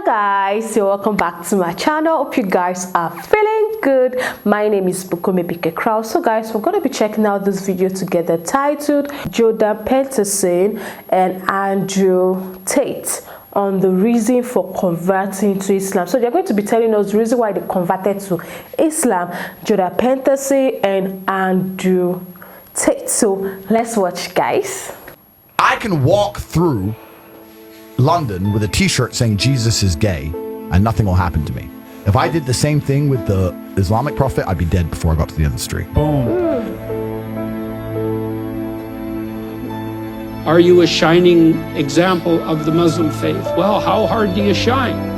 Guys, you're welcome back to my channel. Hope you guys are feeling good. My name is Peterson. So guys, we're going to be checking out this video together titled Peterson and Andrew Tate on the reason for converting to Islam. So they're going to be telling us the reason why they converted to Islam, Peterson and Andrew Tate. So let's watch, guys. I can walk through London with a t-shirt saying Jesus is gay and nothing will happen to me. If I did the same thing with the Islamic prophet, I'd be dead before I got to the end of the street. Boom. Are you a shining example of the Muslim faith? Well, how hard do you shine?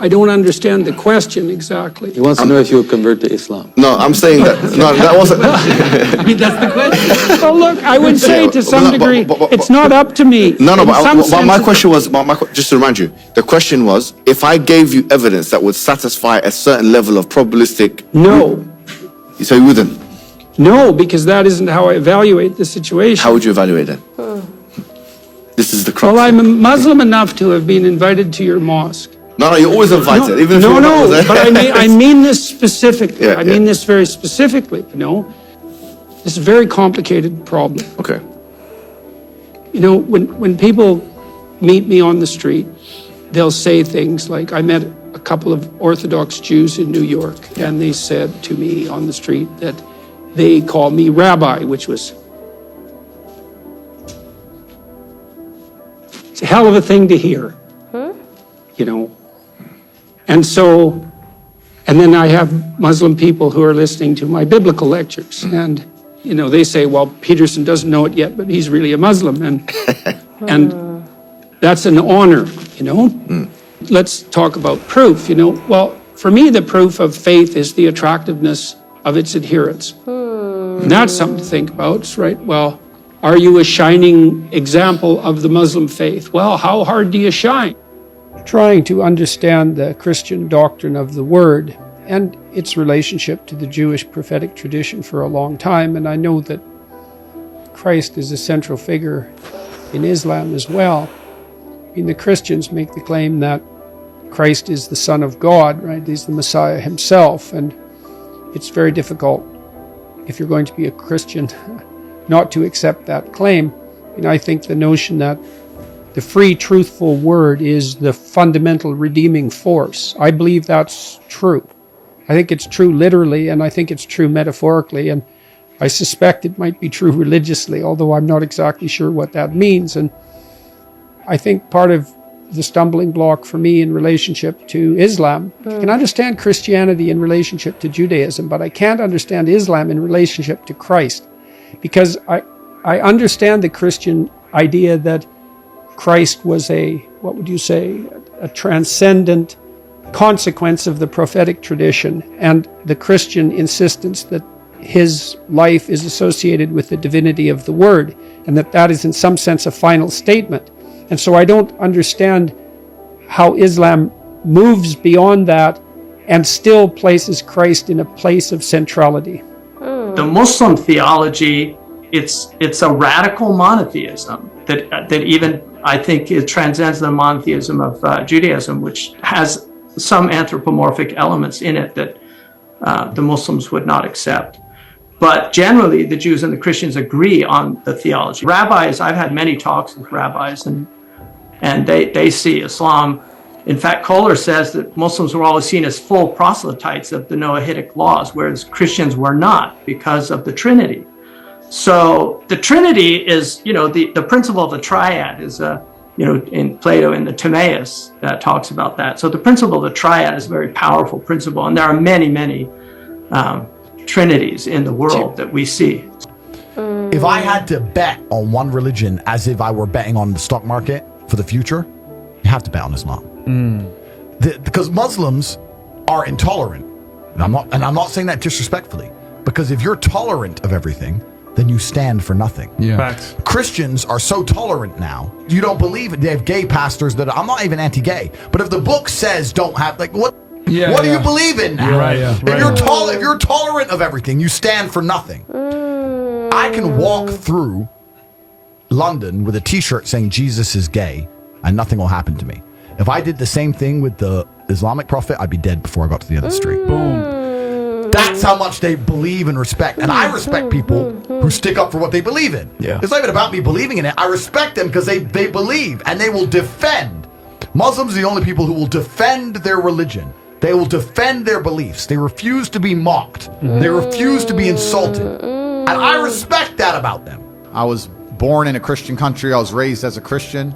I don't understand the question exactly. He wants to know if you will convert to Islam. No, I'm saying that. No, that wasn't. I mean, that's the question. Well, look, I would say to some degree, it's not up to me. No, but my question was, just to remind you, the question was, if I gave you evidence that would satisfy a certain level of probabilistic. No. So you wouldn't? No, because that isn't how I evaluate the situation. How would you evaluate it? This is the crux. Well, I'm a Muslim enough to have been invited to your mosque. No, you're always invited. No, even if no, but I mean this specifically. Yeah, I mean this very specifically. You know, this is a very complicated problem. Okay. You know, when people meet me on the street, they'll say things like, I met a couple of Orthodox Jews in New York, and they said to me on the street that they call me rabbi, which was it's a hell of a thing to hear. You know. And then I have Muslim people who are listening to my biblical lectures. And, you know, they say, well, Peterson doesn't know it yet, but he's really a Muslim. And that's an honor, you know. Let's talk about proof, you know. Well, for me, the proof of faith is the attractiveness of its adherents. And that's something to think about, right? Well, are you a shining example of the Muslim faith? Well, how hard do you shine? Trying to understand the Christian doctrine of the Word and its relationship to the Jewish prophetic tradition for a long time, and I know that Christ is a central figure in Islam as well. I mean, the Christians make the claim that Christ is the Son of God, right? He's the Messiah himself, and it's very difficult, if you're going to be a Christian, not to accept that claim. And I think the notion that the free, truthful word is the fundamental redeeming force. I believe that's true. I think it's true literally, and I think it's true metaphorically, and I suspect it might be true religiously, although I'm not exactly sure what that means. And I think part of the stumbling block for me in relationship to Islam, I can understand Christianity in relationship to Judaism, but I can't understand Islam in relationship to Christ, because I understand the Christian idea that Christ was a transcendent consequence of the prophetic tradition, and the Christian insistence that his life is associated with the divinity of the Word, and that is in some sense a final statement. And so I don't understand how Islam moves beyond that and still places Christ in a place of centrality. The Muslim theology, it's a radical monotheism that even I think it transcends the monotheism of Judaism, which has some anthropomorphic elements in it that the Muslims would not accept. But generally, the Jews and the Christians agree on the theology. Rabbis, I've had many talks with rabbis, and they see Islam. In fact, Kohler says that Muslims were always seen as full proselytes of the Noahidic laws, whereas Christians were not because of the Trinity. So the Trinity is, you know, the principle of the triad is, you know, in Plato in the Timaeus talks about that. So the principle of the triad is a very powerful principle, and there are many, many trinities in the world that we see. If I had to bet on one religion as if I were betting on the stock market for the future, you have to bet on Islam. Because Muslims are intolerant. And I'm not saying that disrespectfully, because if you're tolerant of everything, then you stand for nothing. Yeah. Facts. Christians are so tolerant now. You don't believe it. They have gay pastors that I'm not even anti-gay, but if the book says don't have, like, what do you believe in now? If you're tolerant of everything, you stand for nothing. I can walk through London with a t-shirt saying Jesus is gay and nothing will happen to me. If I did the same thing with the Islamic prophet, I'd be dead before I got to the end of the street. Boom. That's how much they believe and respect. And I respect people who stick up for what they believe in. Yeah. It's not even about me believing in it. I respect them because they believe and they will defend. Muslims are the only people who will defend their religion. They will defend their beliefs. They refuse to be mocked. They refuse to be insulted. And I respect that about them. I was born in a Christian country. I was raised as a Christian.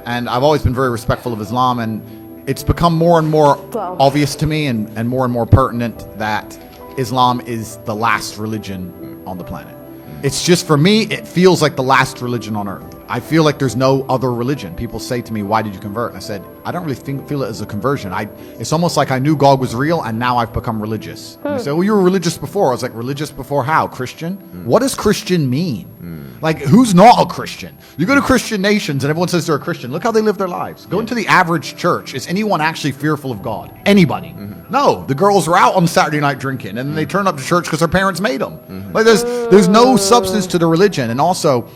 And I've always been very respectful of Islam. And it's become more and more obvious to me and more pertinent that Islam is the last religion on the planet. It's just, for me, it feels like the last religion on earth. I feel like there's no other religion. People say to me, why did you convert? And I said, I don't really feel it as a conversion. It's almost like I knew God was real and now I've become religious. And you say, well, you were religious before. I was like, religious before how? Christian? What does Christian mean? Like, who's not a Christian? You go to Christian nations and everyone says they're a Christian. Look how they live their lives. Go into the average church. Is anyone actually fearful of God? Anybody? No. The girls are out on Saturday night drinking and then they turn up to church because their parents made them. Like, there's no substance to the religion. And also,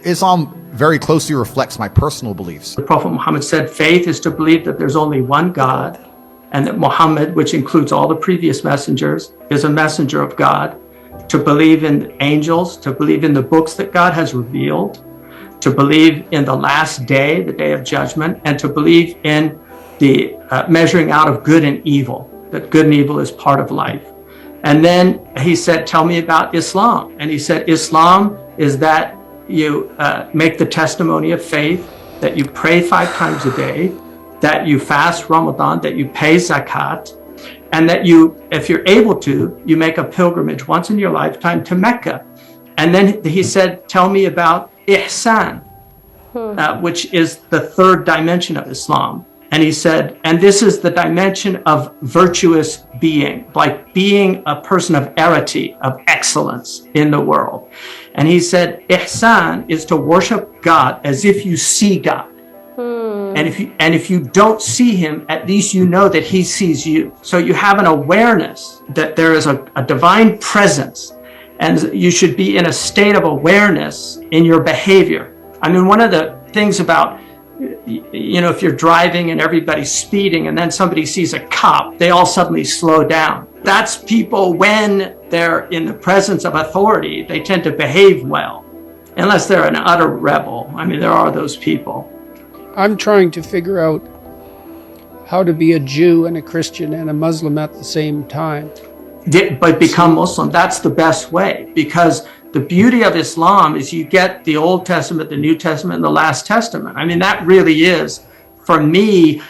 Islam very closely reflects my personal beliefs. The Prophet Muhammad said faith is to believe that there's only one God and that Muhammad, which includes all the previous messengers, is a messenger of God, to believe in angels, to believe in the books that God has revealed, to believe in the last day, the day of judgment, and to believe in the measuring out of good and evil, that good and evil is part of life. And then he said, tell me about Islam. And he said, Islam is that you make the testimony of faith, that you pray 5 times a day, that you fast Ramadan, that you pay zakat, and that you, if you're able to, you make a pilgrimage once in your lifetime to Mecca. And then he said, tell me about ihsan, which is the 3rd dimension of Islam. And he said, and this is the dimension of virtuous being, like being a person of arity, of excellence in the world. And he said, ihsan is to worship God as if you see God. And if you don't see him, at least you know that he sees you. So you have an awareness that there is a divine presence, and you should be in a state of awareness in your behavior. I mean, one of the things about, you know, if you're driving and everybody's speeding and then somebody sees a cop, they all suddenly slow down. That's people when they're in the presence of authority, they tend to behave well, unless they're an utter rebel. I mean, there are those people. I'm trying to figure out how to be a Jew and a Christian and a Muslim at the same time. But become Muslim, that's the best way, because the beauty of Islam is you get the Old Testament, the New Testament, and the Last Testament. I mean, that really is, for me,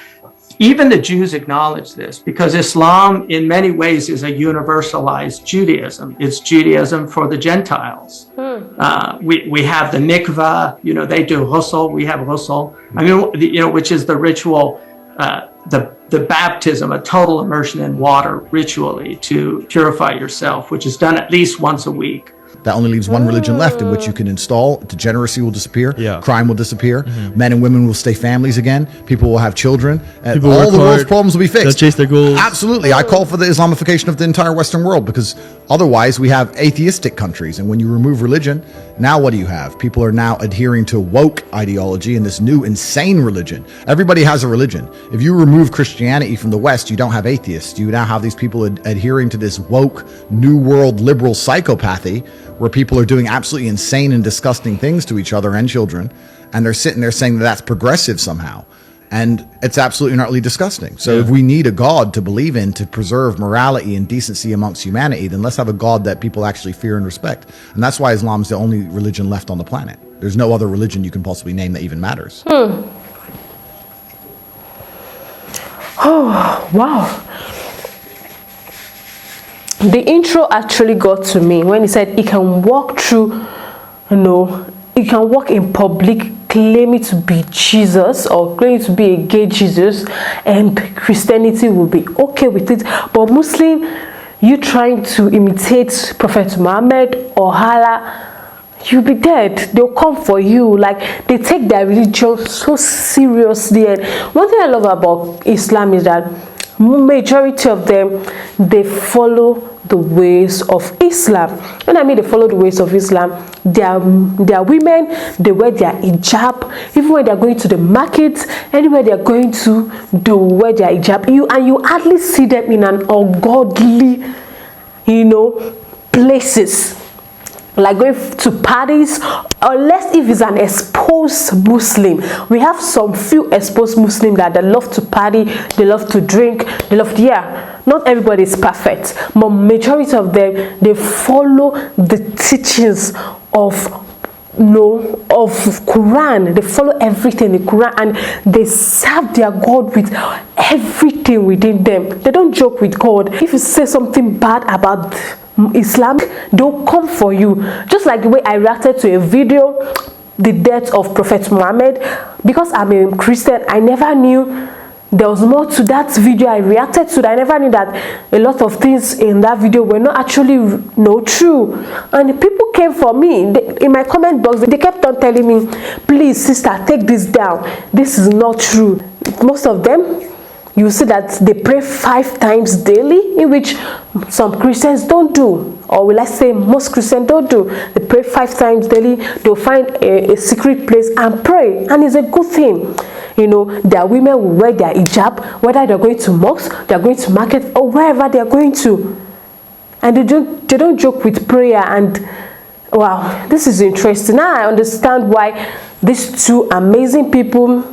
even the Jews acknowledge this, because Islam in many ways is a universalized Judaism. It's Judaism for the Gentiles. We have the mikvah, you know, they do ghusl, we have ghusl. I mean, you know, which is the ritual, the baptism, a total immersion in water ritually to purify yourself, which is done at least once a week. That only leaves one religion left in which you can install. Degeneracy will disappear. Yeah. Crime will disappear. Men and women will stay families again. People will have children. And People all work the world's hard. problems will be They'll fixed. chase their goals. Absolutely. I call for the Islamification of the entire Western world, because otherwise we have atheistic countries. And when you remove religion, now what do you have? People are now adhering to woke ideology and this new insane religion. Everybody has a religion. If you remove Christianity from the West, you don't have atheists. You now have these people adhering to this woke, new world liberal psychopathy, where people are doing absolutely insane and disgusting things to each other and children, and they're sitting there saying that that's progressive somehow. And it's absolutely utterly disgusting. So if we need a God to believe in to preserve morality and decency amongst humanity, then let's have a God that people actually fear and respect. And that's why Islam is the only religion left on the planet. There's no other religion you can possibly name that even matters. Oh, wow. The intro actually got to me when he said he can walk through, you know, he can walk in public claiming to be Jesus or claiming to be a gay Jesus, and Christianity will be okay with it. But Muslim, you trying to imitate Prophet Muhammad or Allah, you'll be dead. They'll come for you. Like, they take their religion so seriously. And one thing I love about Islam is that majority of them, they follow the ways of Islam. When I mean they follow the ways of Islam, they are women, they wear their hijab, even when they're going to the market, anywhere they're going to, they wear their hijab. You hardly see them in an ungodly, places, like going to parties, unless if it's an exposed Muslim. We have some few exposed Muslims that they love to party, they love to drink, they love not everybody is perfect, but majority of them, they follow the teachings of Quran. They follow everything in the Quran, and they serve their God with everything within them. They don't joke with God. If you say something bad about Islam, they'll come for you. Just like the way I reacted to a video, the death of Prophet Muhammad. Because I'm a Christian, I never knew there was more to that video I reacted to. I never knew that a lot of things in that video were not actually true. And people came for me in my comment box. They kept on telling me, please sister, take this down, this is not true. Most of them, you see that they pray 5 times daily, in which some Christians don't do, or will I say most Christians don't do. They pray 5 times daily. They'll find a secret place and pray, and it's a good thing. Their women will wear their hijab, whether they're going to mosque, they're going to market, or wherever they're going to, and they don't joke with prayer. And wow, this is interesting. Now I understand why these 2 amazing people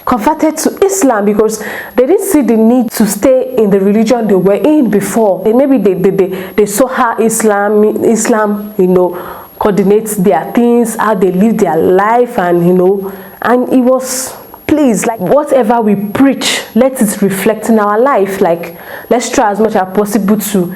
converted to Islam, because they didn't see the need to stay in the religion they were in before. And maybe they saw how Islam coordinates their things, how they live their life, and and it was, please, like, whatever we preach, let it reflect in our life. Like, let's try as much as possible to,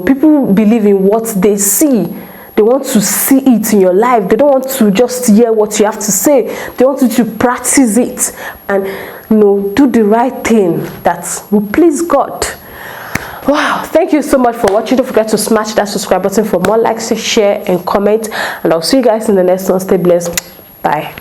people believe in what they see. They want to see it in your life. They don't want to just hear what you have to say. They want you to practice it and do the right thing that will please God. Wow, thank you so much for watching. Don't forget to smash that subscribe button for more likes, share and comment, and I'll see you guys in the next one. Stay blessed. Bye.